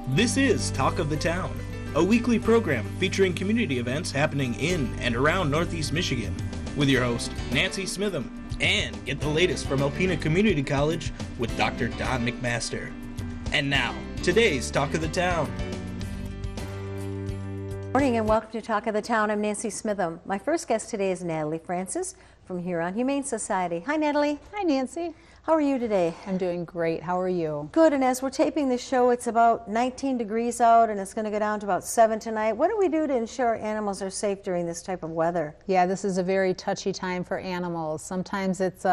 This is Talk of the Town, a weekly program featuring community events happening in and around Northeast Michigan, with your host, Nancy Smitham, and get the latest from Alpena Community College with Dr. Don McMaster. And now, today's Talk of the Town. Good morning and welcome to Talk of the Town. I'm Nancy Smitham. My first guest today is Natalie Francis from Huron Humane Society. Hi, Natalie. Hi, Nancy. How are you today? I'm doing great. How are you? Good, and as we're taping this show, it's about 19 degrees out and it's going to go down to about 7 tonight. What do we do to ensure our animals are safe during this type of weather? Yeah, this is a very touchy time for animals. Sometimes it's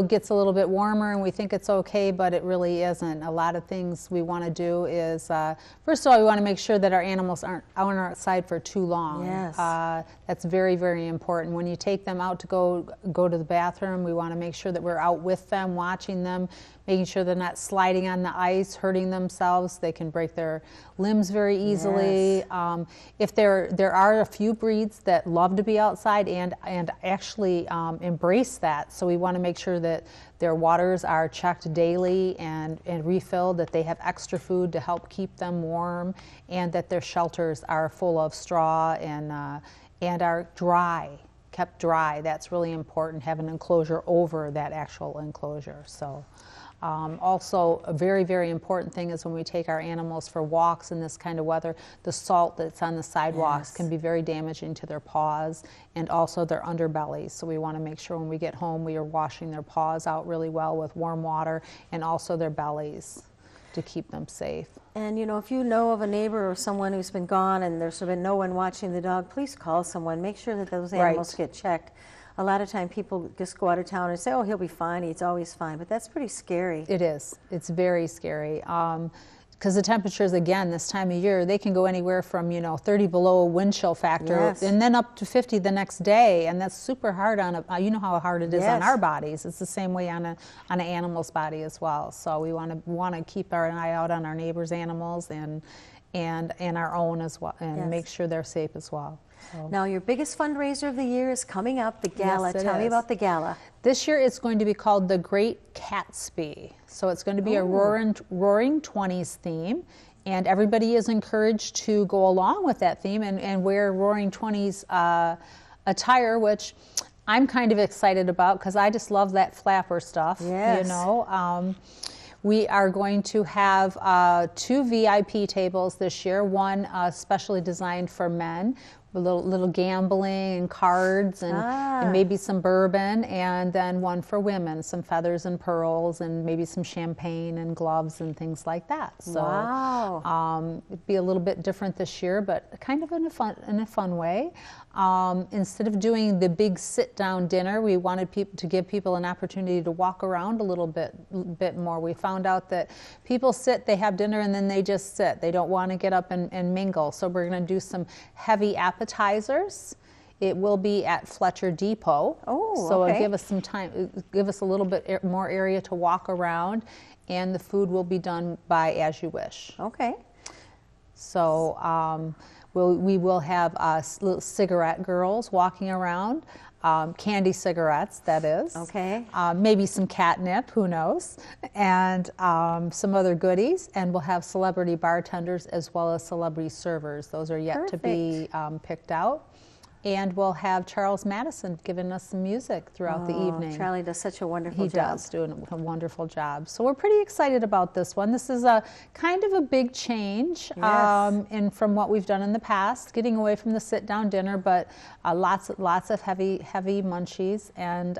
gets a little bit warmer and we think it's okay, but it really isn't. A lot of things we want to do is, first of all, we want to make sure that our animals aren't outside for too long. Yes. That's very, very important. When you take them out to go to the bathroom, we want to make sure that we're out with them, watching them, making sure they're not sliding on the ice, hurting themselves. They can break their limbs very easily. Yes. If there are a few breeds that love to be outside and actually embrace that, so we want to make sure that their waters are checked daily and refilled, that they have extra food to help keep them warm, and that their shelters are full of straw and are kept dry. That's really important. Have an enclosure over that actual enclosure. So. Also, a very, very important thing is when we take our animals for walks in this kind of weather, the salt that's on the sidewalks can be very damaging to their paws and also their underbellies. So we want to make sure when we get home we are washing their paws out really well with warm water and also their bellies to keep them safe. And you know, if you know of a neighbor or someone who's been gone and there's been no one watching the dog, please call someone. Make sure that those animals get checked. A lot of time people just go out of town and say, oh, he'll be fine, he's always fine, but that's pretty scary. It is. It's very scary. Because the temperatures, again, this time of year, they can go anywhere from, 30 below wind chill factor and then up to 50 the next day, and that's super hard on you know how hard it is on our bodies. It's the same way on an animal's body as well. So we want to keep our eye out on our neighbors' animals and our own as well, and make sure they're safe as well. So. Now, your biggest fundraiser of the year is coming up, the gala. Yes, Tell me about the gala. This year it's going to be called the Great Catsby. So it's going to be a Roaring 20s theme, and everybody is encouraged to go along with that theme and wear Roaring 20s attire, which I'm kind of excited about because I just love that flapper stuff. Yes. We are going to have 2 VIP tables this year, one specially designed for men, with little gambling and cards and maybe some bourbon, and then one for women, some feathers and pearls and maybe some champagne and gloves and things like that. So it'd be a little bit different this year, but kind of in a fun way. Instead of doing the big sit-down dinner, we wanted to give people an opportunity to walk around a little bit more. We found out that people sit, they have dinner, and then they just sit. They don't want to get up and mingle. So we're going to do some heavy appetizers. It will be at Fletcher Depot. So it'll give us some time, give us a little bit more area to walk around, and the food will be done by As You Wish. Okay. So we will have little cigarette girls walking around, candy cigarettes, that is. Okay. Maybe some catnip, who knows, and some other goodies. And we'll have celebrity bartenders as well as celebrity servers. Those are yet to be picked out. And we'll have Charles Madison giving us some music throughout the evening. Charlie does such a wonderful job. He does do a wonderful job. So we're pretty excited about this one. This is a kind of a big change from what we've done in the past, getting away from the sit-down dinner, but lots of heavy munchies, and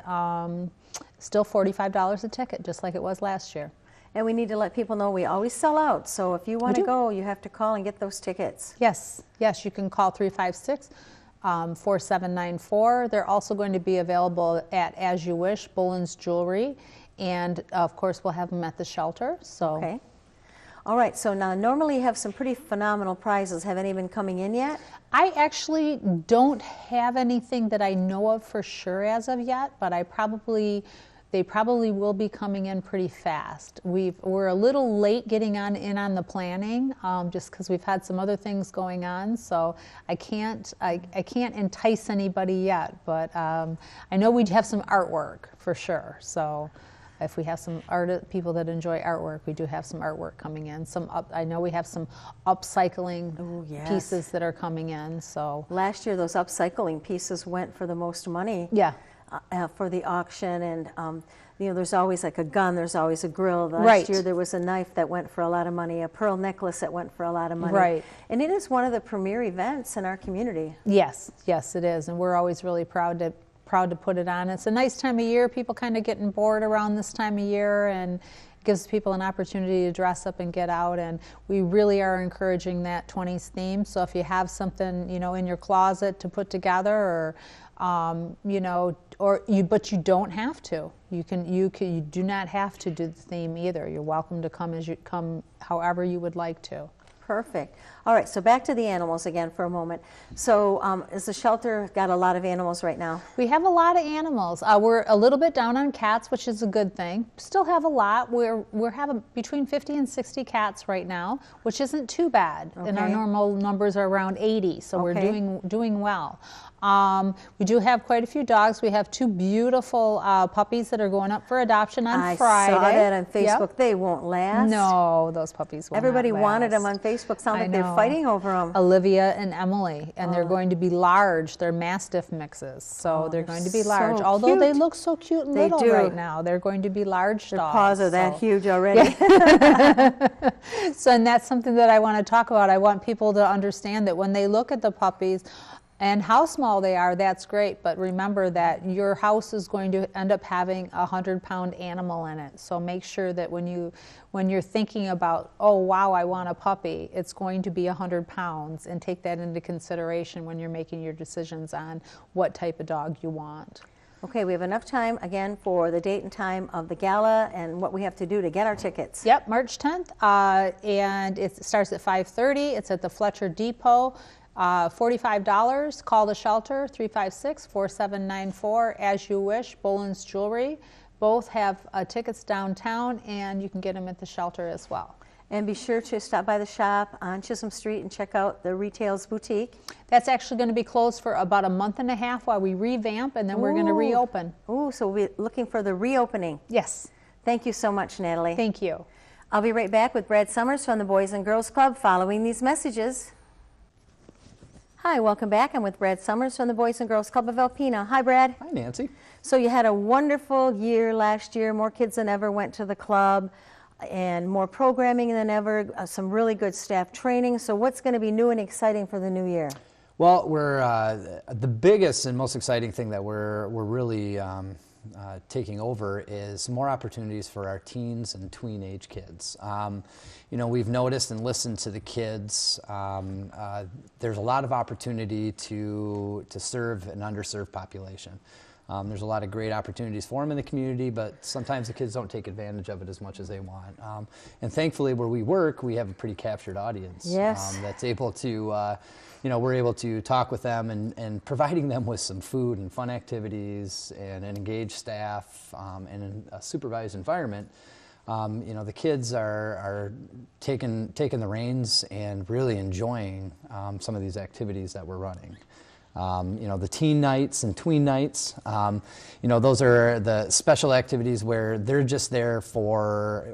still $45 a ticket, just like it was last year. And we need to let people know we always sell out. So if you want to go, you have to call and get those tickets. Yes, you can call 356-4794. They're also going to be available at As You Wish, Bullen's Jewelry, and of course we'll have them at the shelter. So. Okay. All right, so now normally you have some pretty phenomenal prizes. Have any been coming in yet? I actually don't have anything that I know of for sure as of yet, but they probably will be coming in pretty fast. We're a little late getting in on the planning, just because we've had some other things going on. So I can't entice anybody yet, but I know we have some artwork for sure. So If we have some people that enjoy artwork, we do have some artwork coming in. I know we have some upcycling pieces that are coming in. So last year, those upcycling pieces went for the most money. Yeah. For the auction, and there's always like a gun, there's always a grill. Last year there was a knife that went for a lot of money, a pearl necklace that went for a lot of money. Right. And it is one of the premier events in our community. Yes, it is, and we're always really proud to put it on. It's a nice time of year. People kind of getting bored around this time of year, and it gives people an opportunity to dress up and get out. And we really are encouraging that 20s theme. So if you have something, in your closet to put together, or but you don't have to. You do not have to do the theme either. You're welcome to come however you would like to. Perfect. All right, so back to the animals again for a moment. So is the shelter got a lot of animals right now? We have a lot of animals. We're a little bit down on cats, which is a good thing. Still have a lot. We're having between 50 and 60 cats right now, which isn't too bad. Okay. And our normal numbers are around 80, so we're doing well. We do have quite a few dogs. We have 2 beautiful puppies that are going up for adoption on Friday. I saw that on Facebook. Yep. They won't last. No, those puppies won't Everybody last. wanted them on Facebook. Sounds like they're fighting over them. Olivia and Emily, and they're going to be large. They're Mastiff mixes, so they're going to be large. So although cute. They look so cute and little right now, they're going to be large Their dogs. paws are that huge already. So, and that's something that I want to talk about. I want people to understand that when they look at the puppies, and how small they are, that's great, but remember that your house is going to end up having a 100-pound animal in it. So make sure that when you're thinking about, oh wow, I want a puppy, it's going to be 100 pounds, and take that into consideration when you're making your decisions on what type of dog you want. Okay, we have enough time again for the date and time of the gala and what we have to do to get our tickets. Yep, March 10th, and it starts at 5:30. It's at the Fletcher Depot. $45. Call the shelter, 356-4794, as you wish. Boland's Jewelry. Both have tickets downtown, and you can get them at the shelter as well. And be sure to stop by the shop on Chisholm Street and check out the Retails Boutique. That's actually going to be closed for about a month and a half while we revamp, and then we're going to reopen. Ooh, so we'll be looking for the reopening. Yes. Thank you so much, Natalie. Thank you. I'll be right back with Brad Summers from the Boys and Girls Club following these messages. Hi, welcome back. I'm with Brad Summers from the Boys and Girls Club of Alpena. Hi, Brad. Hi, Nancy. So you had a wonderful year last year. More kids than ever went to the club, and more programming than ever, some really good staff training. So what's going to be new and exciting for the new year? Well, we're the biggest and most exciting thing that we're really taking over is more opportunities for our teens and tween age kids. We've noticed and listened to the kids. There's a lot of opportunity to serve an underserved population. There's a lot of great opportunities for them in the community, but sometimes the kids don't take advantage of it as much as they want. And thankfully, where we work, we have a pretty captured audience. Yes. That's able to, we're able to talk with them and providing them with some food and fun activities and an engaged staff and a supervised environment. The kids are taking the reins and really enjoying some of these activities that we're running. The teen nights and tween nights, those are the special activities where they're just there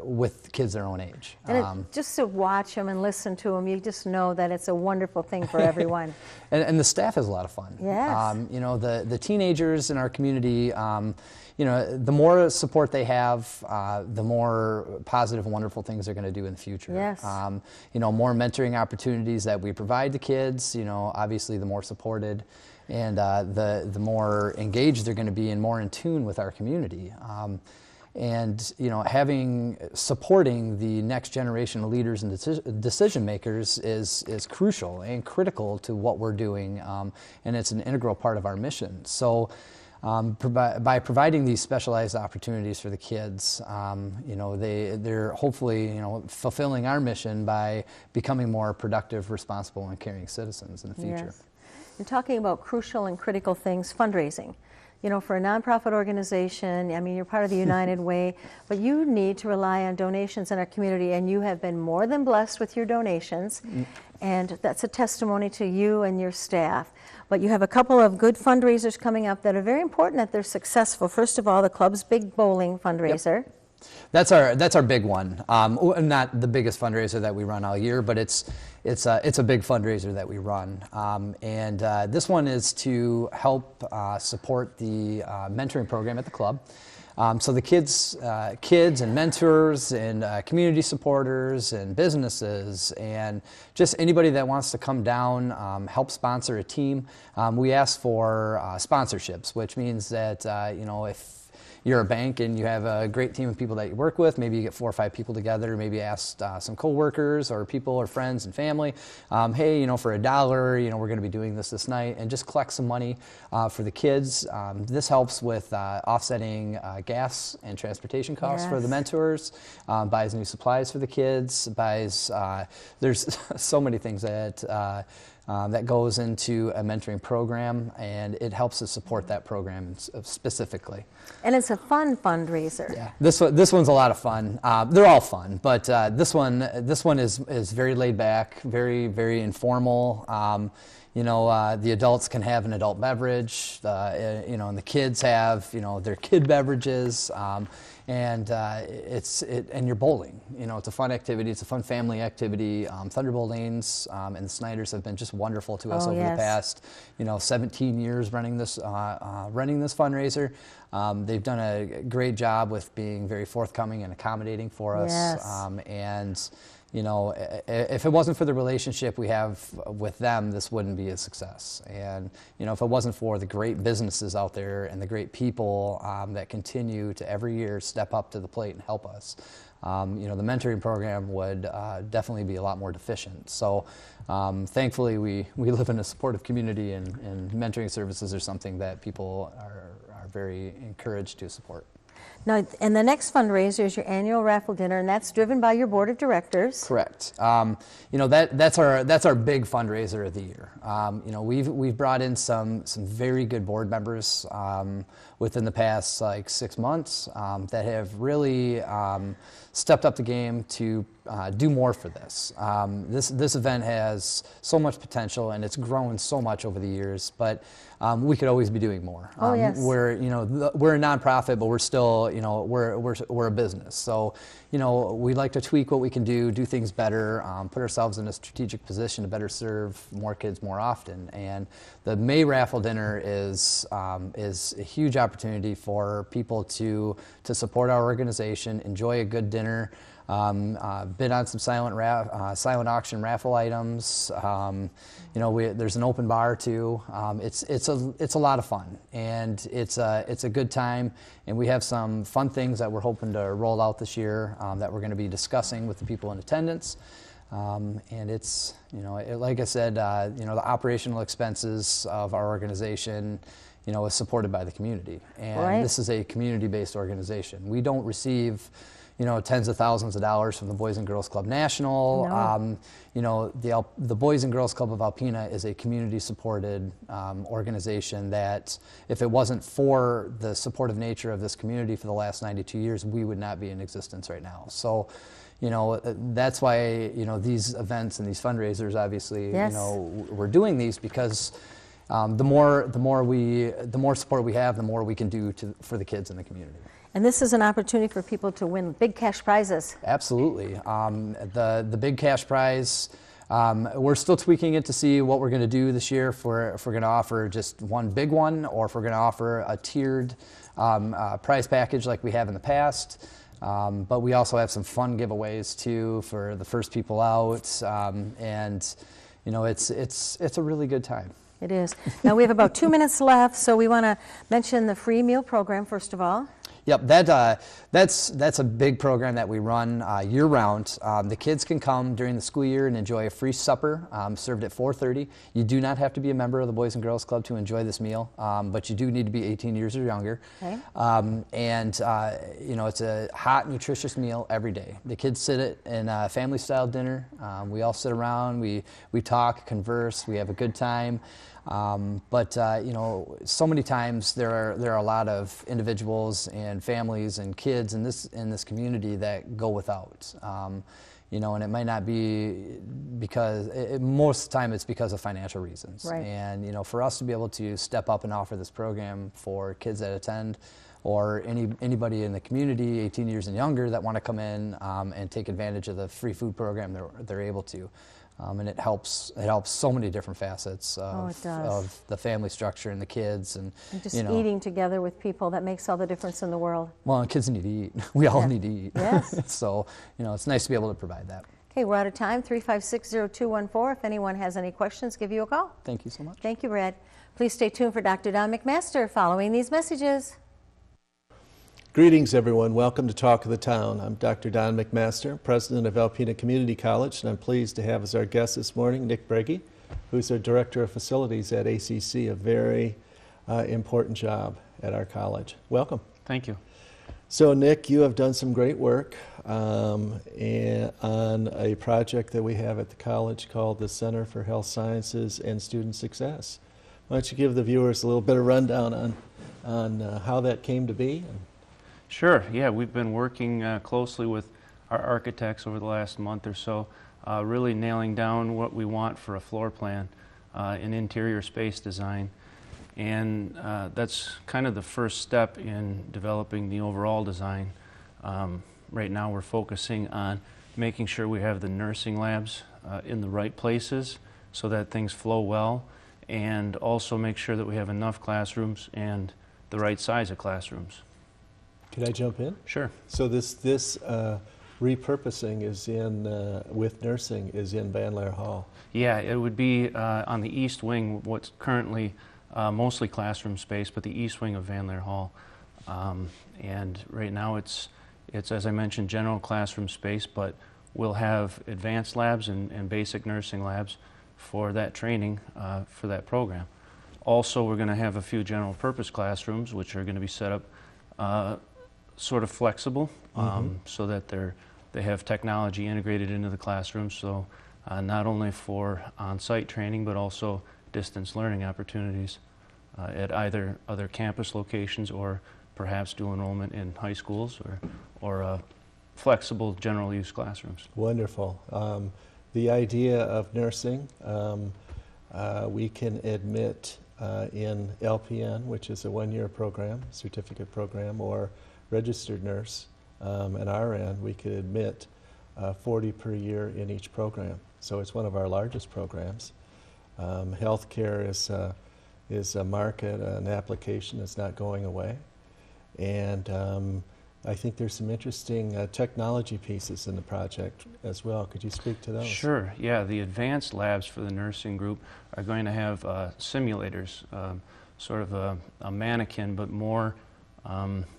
with kids their own age. And just to watch them and listen to them, you just know that it's a wonderful thing for everyone. and the staff has a lot of fun. Yes. The teenagers in our community, the more support they have, the more positive and wonderful things they're going to do in the future. Yes. More mentoring opportunities that we provide the kids, obviously the more supported and the more engaged they're going to be and more in tune with our community. Supporting the next generation of leaders and decision makers is crucial and critical to what we're doing, and it's an integral part of our mission. So by providing these specialized opportunities for the kids, they're hopefully fulfilling our mission by becoming more productive, responsible, and caring citizens in the future. Yes. And talking about crucial and critical things, fundraising. You know, for a nonprofit organization, I mean, you're part of the United Way, but you need to rely on donations in our community, and you have been more than blessed with your donations, and that's a testimony to you and your staff. But you have a couple of good fundraisers coming up that are very important that they're successful. First of all, the club's big bowling fundraiser. Yep. That's our big one. Not the biggest fundraiser that we run all year, but it's a big fundraiser that we run. This one is to help support the mentoring program at the club. So the kids and mentors and community supporters and businesses and just anybody that wants to come down, help sponsor a team. We ask for sponsorships, which means that if you're a bank and you have a great team of people that you work with, maybe you get 4 or 5 people together, maybe ask some coworkers or people or friends and family, hey, for $1, we're going to be doing this night, and just collect some money for the kids. This helps with offsetting gas and transportation costs for the mentors, buys new supplies for the kids, buys, there's so many things that goes into a mentoring program, and it helps us support that program specifically. And it's a fun fundraiser. Yeah, this one's a lot of fun. They're all fun, but this one is very laid back, very, very informal. The adults can have an adult beverage, and the kids have, their kid beverages, and you're bowling. It's a fun activity. It's a fun family activity. Thunderbolt Lanes and the Snyders have been just wonderful to us over the past, 17 years running this fundraiser. They've done a great job with being very forthcoming and accommodating for us. Yes. If it wasn't for the relationship we have with them, this wouldn't be a success. And, if it wasn't for the great businesses out there and the great people that continue to every year step up to the plate and help us, the mentoring program would definitely be a lot more deficient. So thankfully we live in a supportive community, and mentoring services are something that people are very encouraged to support. Now, and the next fundraiser is your annual raffle dinner, and that's driven by your board of directors. Correct. That's our big fundraiser of the year. We've brought in some very good board members within the past 6 months that have really stepped up the game to do more for this. This event has so much potential, and it's grown so much over the years, but we could always be doing more. Yes. We're a nonprofit, but we're still we're a business. So we like to tweak what we can do things better, put ourselves in a strategic position to better serve more kids more often. And the May raffle dinner is a huge opportunity for people to support our organization, enjoy a good dinner. Bid on some silent auction raffle items. There's an open bar too. It's a lot of fun, and it's a good time. And we have some fun things that we're hoping to roll out this year that we're going to be discussing with the people in attendance. And it's like I said, the operational expenses of our organization, is supported by the community, and this is a community-based organization. We don't receive tens of thousands of dollars from the Boys and Girls Club National. No. The Boys and Girls Club of Alpena is a community-supported organization that, if it wasn't for the supportive nature of this community for the last 92 years, we would not be in existence right now. So, that's why, these events and these fundraisers, obviously, we're doing these because the more support we have, the more we can do for the kids in the community. And this is an opportunity for people to win big cash prizes. Absolutely. The big cash prize, we're still tweaking it to see what we're going to do this year, if we're going to offer just one big one, or if we're going to offer a tiered prize package like we have in the past. But we also have some fun giveaways too for the first people out, and it's a really good time. It is. Now we have about 2 minutes left, so we want to mention the free meal program first of all. Yep, that's a big program that we run year-round. The kids can come during the school year and enjoy a free supper served at 4:30. You do not have to be a member of the Boys and Girls Club to enjoy this meal, but you do need to be 18 years or younger. Okay. You know, it's a hot, nutritious meal every day. The kids sit in a family-style dinner. We all sit around, we talk, converse, we have a good time. You know, so many times there are a lot of individuals and families and kids in this community that go without. You know, and it might not be because most of the time it's because of financial reasons. Right. And you know, for us to be able to step up and offer this program for kids that attend, or anybody in the community, 18 years and younger, that want to come in and take advantage of the free food program, they're able to. And it helps so many different facets of the family structure and the kids and just you know, eating together with people, that makes all the difference in the world. Well, kids need to eat. We all need to eat. Yes. So, you know, it's nice to be able to provide that. Okay, we're out of time. 3560214. If anyone has any questions, give you a call. Thank you so much. Thank you, Brad. Please stay tuned for Dr. Don McMaster following these messages. Greetings, everyone. Welcome to Talk of the Town. I'm Dr. Don McMaster, president of Alpena Community College, and I'm pleased to have as our guest this morning Nick Breggy, who's our director of facilities at ACC, a very important job at our college. Welcome. Thank you. So, Nick, you have done some great work on a project that we have at the college called the Center for Health Sciences and Student Success. Why don't you give the viewers a little bit of rundown on how that came to be? Sure. Yeah, we've been working closely with our architects over the last month or so, really nailing down what we want for a floor plan, an interior space design. And that's kind of the first step in developing the overall design. Right now we're focusing on making sure we have the nursing labs in the right places so that things flow well, and also make sure that we have enough classrooms and the right size of classrooms. Can I jump in? Sure. So this repurposing is with nursing is in Van Laer Hall. Yeah, it would be on the east wing, what's currently mostly classroom space, but the east wing of Van Laer Hall. And right now it's, as I mentioned, general classroom space, but we'll have advanced labs and basic nursing labs for that training for that program. Also, we're going to have a few general purpose classrooms, which are going to be set up sort of flexible, so that they have technology integrated into the classroom, so not only for on-site training but also distance learning opportunities at either other campus locations or perhaps dual enrollment in high schools or flexible general use classrooms. Wonderful. The idea of nursing, we can admit in LPN, which is a one-year program, certificate program, or registered nurse. At our end, we could admit 40 per year in each program. So it's one of our largest programs. Healthcare is a market, an application that's not going away. And I think there's some interesting technology pieces in the project as well. Could you speak to those? Sure. Yeah, the advanced labs for the nursing group are going to have simulators, sort of a mannequin, but more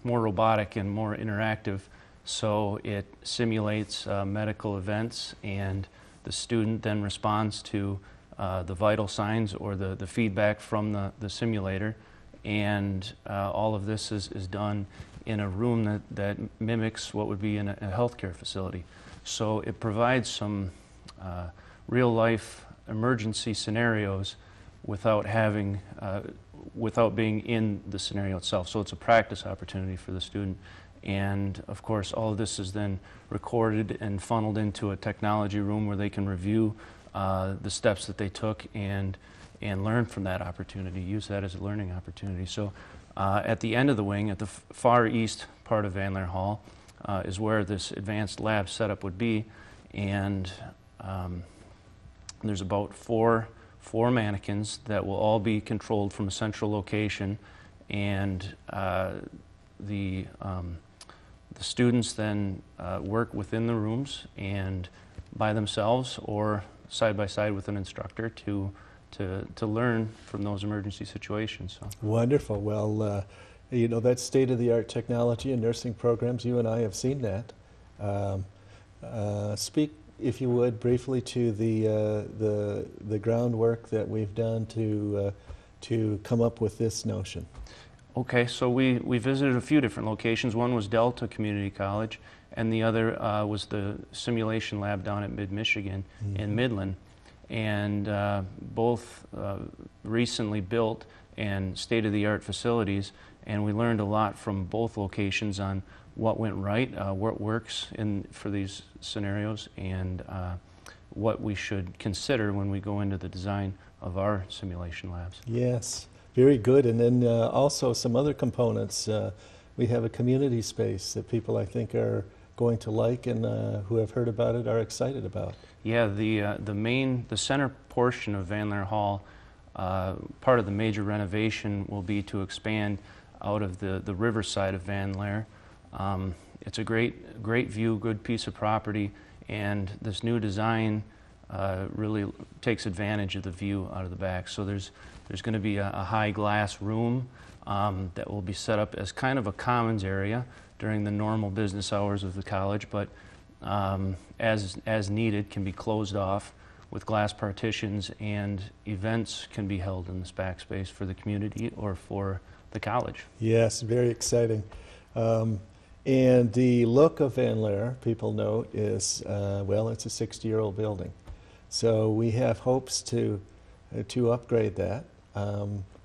robotic and more interactive, so it simulates medical events, and the student then responds to the vital signs or the feedback from the simulator, and all of this is done in a room that mimics what would be in a healthcare facility. So it provides some real-life emergency scenarios without being in the scenario itself. So it's a practice opportunity for the student. And of course, all of this is then recorded and funneled into a technology room where they can review the steps that they took and learn from that opportunity, use that as a learning opportunity. So at the end of the wing, at the far east part of Van Laer Hall, is where this advanced lab setup would be. And there's about four mannequins that will all be controlled from a central location, and the students then work within the rooms and by themselves or side by side with an instructor to learn from those emergency situations. So. Wonderful. Well, You know, that's state-of-the-art technology and nursing programs. You and I have seen that. Speak, if you would, briefly to the groundwork that we've done to come up with this notion. Okay, so we visited a few different locations. One was Delta Community College, and the other was the simulation lab down at Mid-Michigan in Midland. And both recently built and state-of-the-art facilities, and we learned a lot from both locations on what went right, what works for these scenarios, and what we should consider when we go into the design of our simulation labs. Yes, very good. And then also some other components. We have a community space that people, I think, are going to like, and who have heard about it are excited about. Yeah, the center portion of Van Laer Hall, part of the major renovation will be to expand out of the river side of Van Laer. It's a great view, good piece of property, and this new design really takes advantage of the view out of the back. So there's going to be a high glass room that will be set up as kind of a commons area during the normal business hours of the college, but as needed can be closed off with glass partitions, and events can be held in this back space for the community or for the college. Yes, very exciting. And the look of Van Laer, people note, is, well, it's a 60-year-old building. So we have hopes to upgrade that.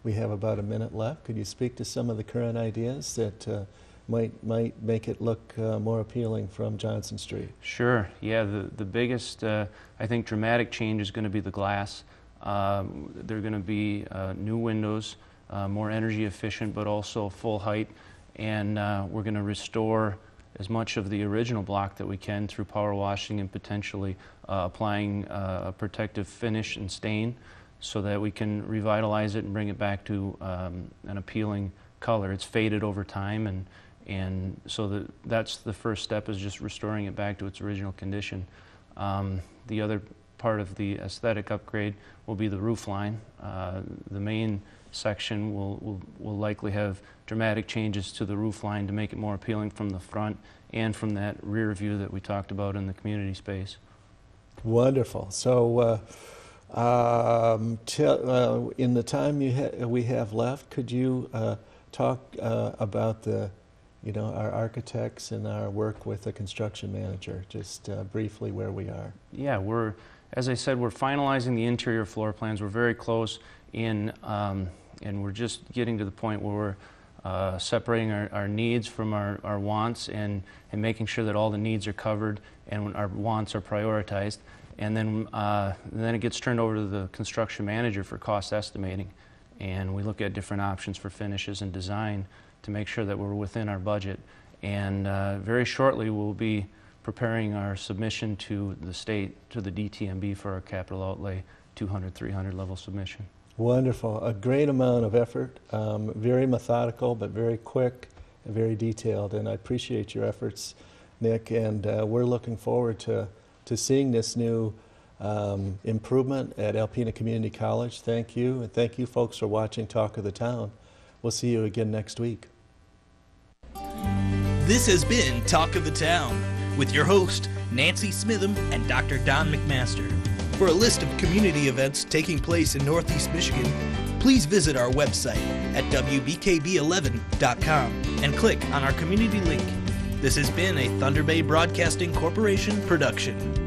We have about a minute left. Could you speak to some of the current ideas that might make it look more appealing from Johnson Street? Sure. Yeah, the biggest, I think, dramatic change is going to be the glass. There are going to be new windows, more energy efficient, but also full height. And we're going to restore as much of the original block that we can through power washing and potentially applying a protective finish and stain, so that we can revitalize it and bring it back to an appealing color. It's faded over time, and so that's the first step, is just restoring it back to its original condition. The other part of the aesthetic upgrade will be the roof line. The main section will likely have dramatic changes to the roof line to make it more appealing from the front and from that rear view that we talked about in the community space. Wonderful. So in the time we have left, could you talk about our architects and our work with the construction manager, just briefly where we are? Yeah, as I said, we're finalizing the interior floor plans. We're very close in, and we're just getting to the point where we're separating our needs from our wants, and making sure that all the needs are covered and our wants are prioritized. And then it gets turned over to the construction manager for cost estimating, and we look at different options for finishes and design to make sure that we're within our budget. And very shortly we'll be preparing our submission to the state, to the DTMB, for our capital outlay 200, 300 level submission. Wonderful. A great amount of effort, very methodical but very quick and very detailed, and I appreciate your efforts, Nick, and we're looking forward to seeing this new improvement at Alpena Community College. Thank you, and thank you folks for watching Talk of the Town. We'll see you again next week. This has been Talk of the Town with your host, Nancy Smitham and Dr. Don McMaster. For a list of community events taking place in Northeast Michigan, please visit our website at wbkb11.com and click on our community link. This has been a Thunder Bay Broadcasting Corporation production.